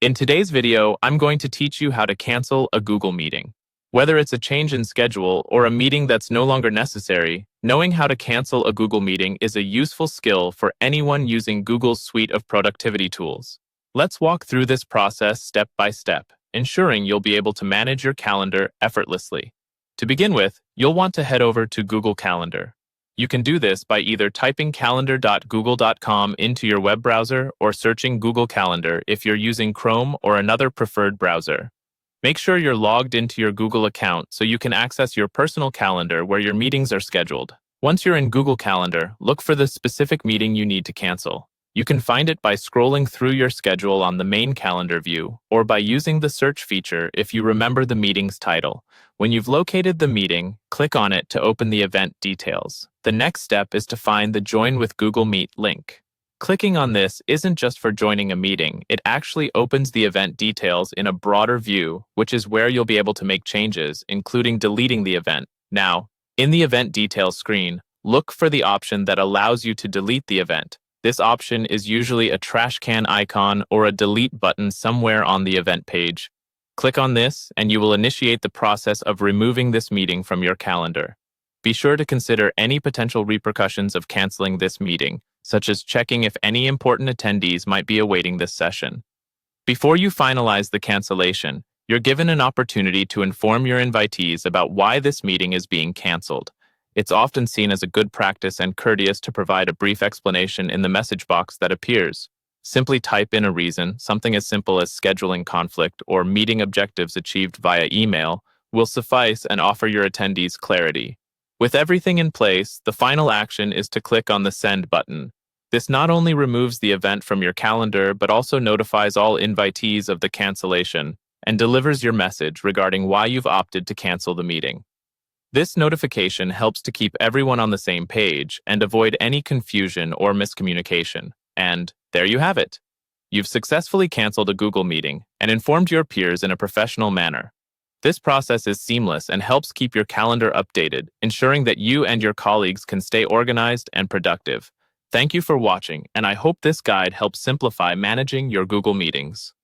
In today's video, I'm going to teach you how to cancel a Google meeting. Whether it's a change in schedule or a meeting that's no longer necessary, knowing how to cancel a Google meeting is a useful skill for anyone using Google's suite of productivity tools. Let's walk through this process step by step, ensuring you'll be able to manage your calendar effortlessly. To begin with, you'll want to head over to Google Calendar. You can do this by either typing calendar.google.com into your web browser or searching Google Calendar if you're using Chrome or another preferred browser. Make sure you're logged into your Google account so you can access your personal calendar where your meetings are scheduled. Once you're in Google Calendar, look for the specific meeting you need to cancel. You can find it by scrolling through your schedule on the main calendar view or by using the search feature if you remember the meeting's title. When you've located the meeting, click on it to open the event details. The next step is to find the Join with Google Meet link. Clicking on this isn't just for joining a meeting, it actually opens the event details in a broader view, which is where you'll be able to make changes, including deleting the event. Now, in the event details screen, look for the option that allows you to delete the event. This option is usually a trash can icon or a delete button somewhere on the event page. Click on this, and you will initiate the process of removing this meeting from your calendar. Be sure to consider any potential repercussions of canceling this meeting, such as checking if any important attendees might be awaiting this session. Before you finalize the cancellation, you're given an opportunity to inform your invitees about why this meeting is being canceled. It's often seen as a good practice and courteous to provide a brief explanation in the message box that appears. Simply type in a reason, something as simple as scheduling conflict or meeting objectives achieved via email, will suffice and offer your attendees clarity. With everything in place, the final action is to click on the Send button. This not only removes the event from your calendar, but also notifies all invitees of the cancellation and delivers your message regarding why you've opted to cancel the meeting. This notification helps to keep everyone on the same page and avoid any confusion or miscommunication. And there you have it. You've successfully canceled a Google meeting and informed your peers in a professional manner. This process is seamless and helps keep your calendar updated, ensuring that you and your colleagues can stay organized and productive. Thank you for watching, and I hope this guide helps simplify managing your Google meetings.